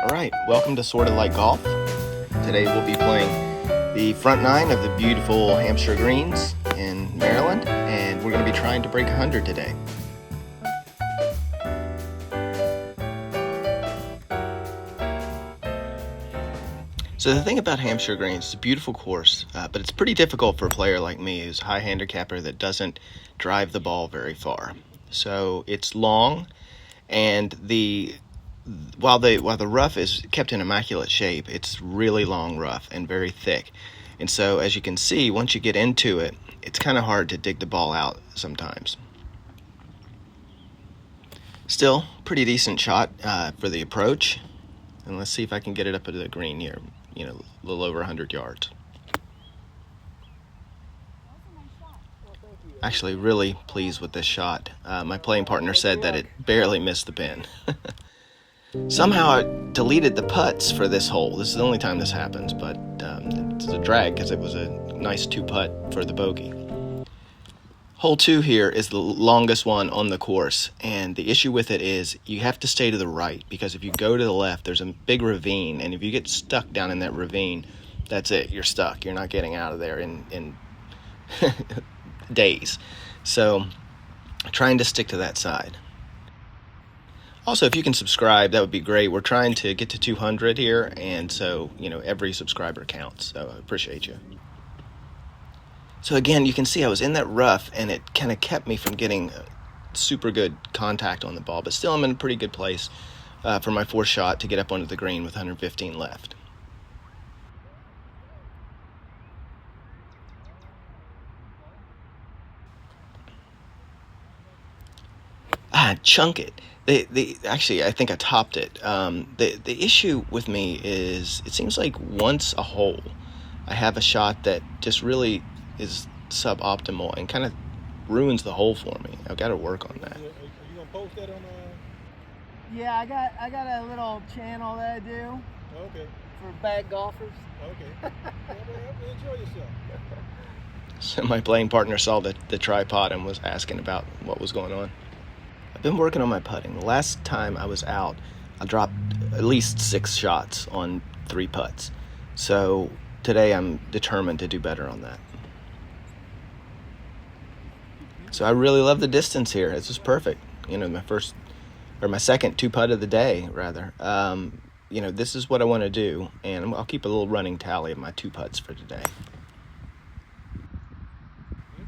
Alright, welcome to Sorta Like Golf. Today we'll be playing the front nine of the beautiful Hampshire greens in Maryland, and we're going to be trying to break 100 today. So the thing about Hampshire greens, it's a beautiful course, but it's pretty difficult for a player like me who's a high handicapper that doesn't drive the ball very far. So it's long, and while the rough is kept in immaculate shape, it's really long rough and very thick. And so as you can see, once you get into it, it's kind of hard to dig the ball out sometimes. Still, pretty decent shot for the approach. And let's see if I can get it up to the green here, a little over 100 yards. Actually, really pleased with this shot. My playing partner said that it barely missed the pin. Somehow I deleted the putts for this hole. This is the only time this happens, but it's a drag because it was a nice 2-putt for the bogey. Hole 2 here is the longest one on the course, and the issue with it is you have to stay to the right, because if you go to the left, there's a big ravine, and if you get stuck down in that ravine, that's it. You're stuck. You're not getting out of there in days. So trying to stick to that side. Also, if you can subscribe, that would be great. We're trying to get to 200 here, and so, every subscriber counts, so I appreciate you. So again, you can see I was in that rough, and it kind of kept me from getting super good contact on the ball, but still I'm in a pretty good place for my fourth shot to get up onto the green with 115 left. Chunk it. Actually, I think I topped it. The issue with me is it seems like once a hole, I have a shot that just really is suboptimal and kind of ruins the hole for me. I've got to work on that. Are you gonna post that on? Yeah, I got a little channel that I do. Okay. For bad golfers. Okay. Enjoy yourself. So my playing partner saw the tripod and was asking about what was going on. I've been working on my putting. The last time I was out, I dropped at least 6 shots on 3 putts. So today I'm determined to do better on that. So I really love the distance here. This is perfect. My second 2-putt of the day, rather. This is what I want to do, and I'll keep a little running tally of my 2 putts for today.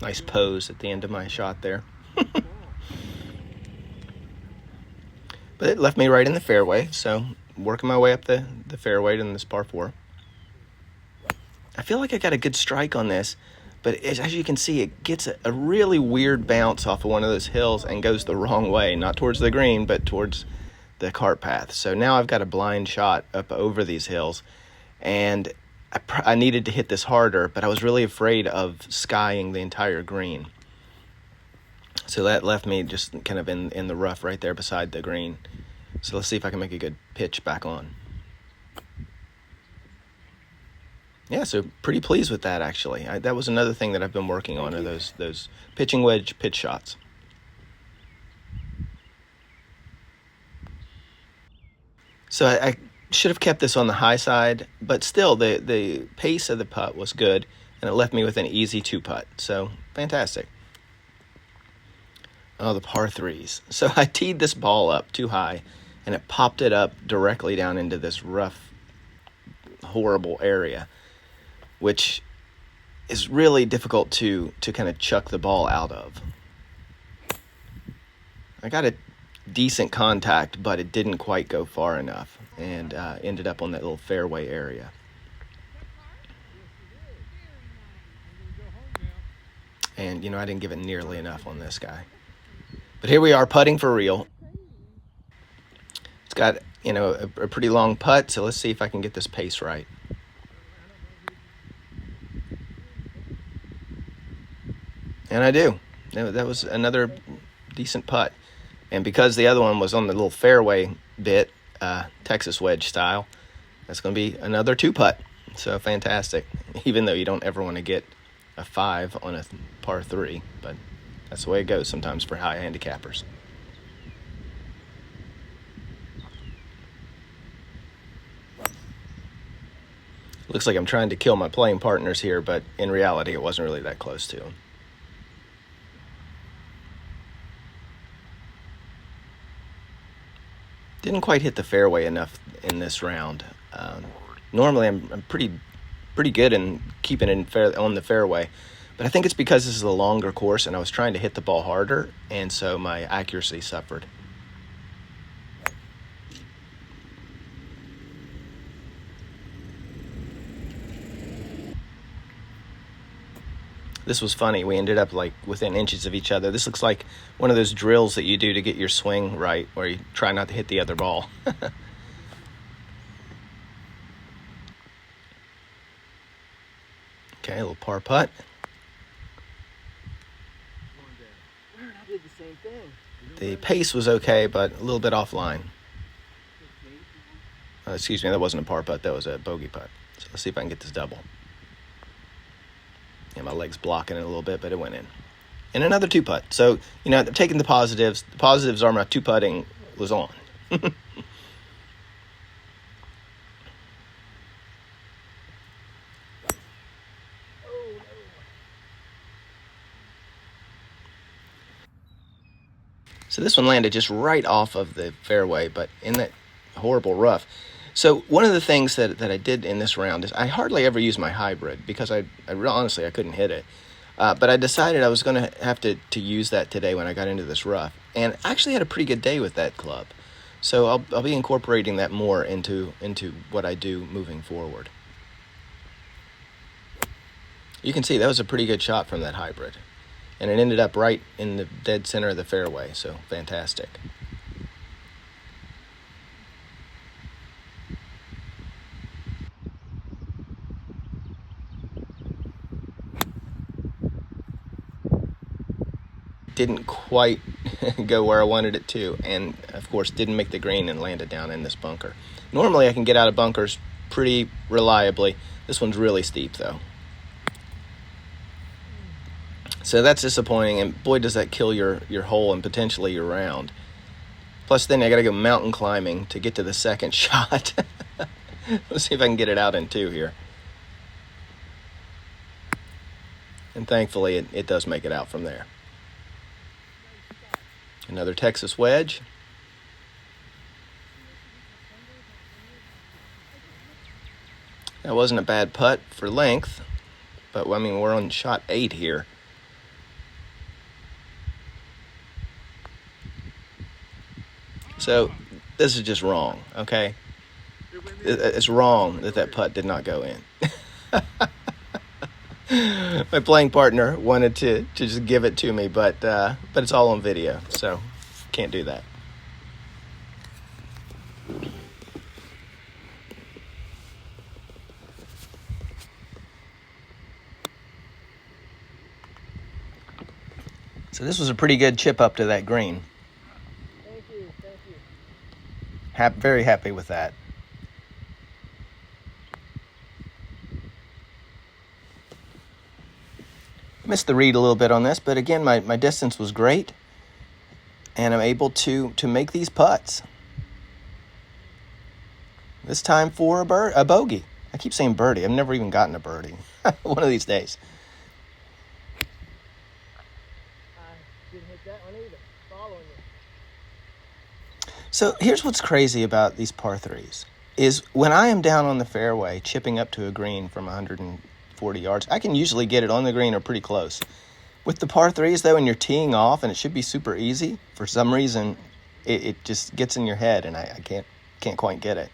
Nice pose at the end of my shot there. But it left me right in the fairway, so working my way up the fairway in this par 4. I feel like I got a good strike on this, but as you can see, it gets a really weird bounce off of one of those hills and goes the wrong way, not towards the green, but towards the cart path. So now I've got a blind shot up over these hills, and I needed to hit this harder, but I was really afraid of skying the entire green. So that left me just kind of in the rough right there beside the green. So let's see if I can make a good pitch back on. Yeah, so pretty pleased with that, actually. That was another thing that I've been working on, are those pitching wedge pitch shots. So I should have kept this on the high side, but still the pace of the putt was good, and it left me with an easy 2-putt. So fantastic. Oh, the par 3s. So I teed this ball up too high, and it popped it up directly down into this rough, horrible area, which is really difficult to kind of chuck the ball out of. I got a decent contact, but it didn't quite go far enough, and ended up on that little fairway area. And, I didn't give it nearly enough on this guy. But here we are, putting for real. It's got, a pretty long putt, so let's see if I can get this pace right. And I do. That was another decent putt. And because the other one was on the little fairway bit, Texas wedge style, that's going to be another 2-putt. So fantastic. Even though you don't ever want to get a 5 on a par 3, but that's the way it goes sometimes for high handicappers. Looks like I'm trying to kill my playing partners here, but in reality, it wasn't really that close to them. Didn't quite hit the fairway enough in this round. Normally, I'm pretty good in keeping it on the fairway, but I think it's because this is a longer course, and I was trying to hit the ball harder, and so my accuracy suffered. This was funny. We ended up like within inches of each other. This looks like one of those drills that you do to get your swing right, where you try not to hit the other ball. Okay, a little par putt. I did the same thing. The pace was okay, but a little bit offline. Excuse me, that wasn't a par putt. That was a bogey putt. So let's see if I can get this double. Yeah, my leg's blocking it a little bit, but it went in. And another 2-putt. So, you know, I'm taking the positives. The positives are my 2-putting was on. So this one landed just right off of the fairway, but in that horrible rough. So one of the things that I did in this round is I hardly ever use my hybrid because honestly I couldn't hit it. But I decided I was going to have to use that today when I got into this rough. And I actually had a pretty good day with that club. So I'll be incorporating that more into what I do moving forward. You can see that was a pretty good shot from that hybrid. And it ended up right in the dead center of the fairway, so fantastic. Didn't quite go where I wanted it to, and of course didn't make the green and landed down in this bunker. Normally I can get out of bunkers pretty reliably. This one's really steep though. So that's disappointing, and boy does that kill your hole and potentially your round. Plus then I gotta go mountain climbing to get to the second shot. Let's see if I can get it out in 2 here. And thankfully it does make it out from there. Another Texas wedge. That wasn't a bad putt for length, but I mean, we're on shot 8 here. So this is just wrong, okay? It's wrong that putt did not go in. My playing partner wanted to just give it to me, but it's all on video, so can't do that. So this was a pretty good chip up to that green. Thank you. Very happy with that. Missed the read a little bit on this, but again, my distance was great, and I'm able to make these putts. This time for a bogey. I keep saying birdie. I've never even gotten a birdie. One of these days. I didn't hit that one either. Following it. So here's what's crazy about these par threes is when I am down on the fairway chipping up to a green from 140 yards, I can usually get it on the green or pretty close. With the par threes, though, when you're teeing off and it should be super easy, for some reason it just gets in your head and I can't quite get it.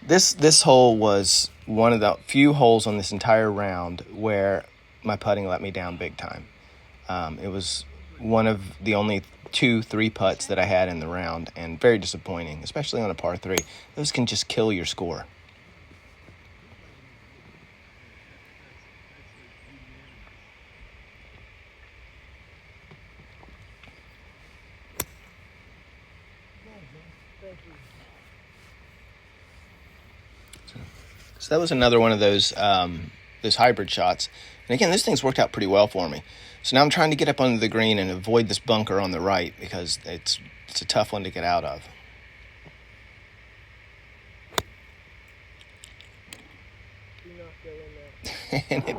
This hole was one of the few holes on this entire round where my putting let me down big time. It was one of the only 2-3 putts that I had in the round, and very disappointing, especially on a par 3. Those can just kill your score. So that was another one of those hybrid shots. And again, this thing's worked out pretty well for me. So now I'm trying to get up under the green and avoid this bunker on the right because it's a tough one to get out of. and it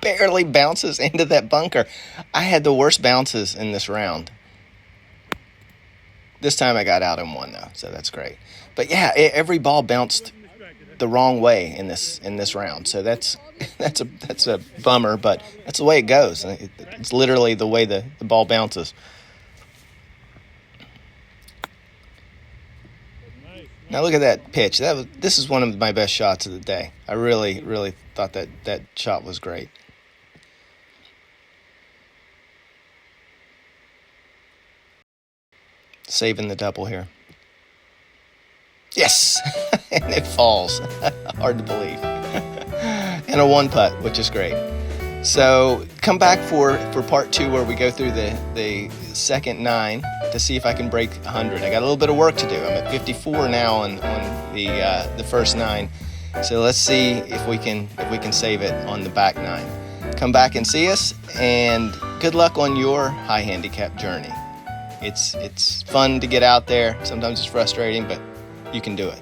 barely bounces into that bunker. I had the worst bounces in this round. This time I got out in one though, so that's great. But yeah, every ball bounced the wrong way in this round. So that's a bummer, but that's the way it goes. It's literally the way the ball bounces. Now look at that pitch. This is one of my best shots of the day. I really, really thought that shot was great. Saving the double here. Yes! And it falls. Hard to believe. And a one putt, which is great. So come back for part 2 where we go through the second 9 to see if I can break 100. I got a little bit of work to do. I'm at 54 now on the first 9. So let's see if we can save it on the back 9. Come back and see us, and good luck on your high handicap journey. It's fun to get out there. Sometimes it's frustrating, but you can do it.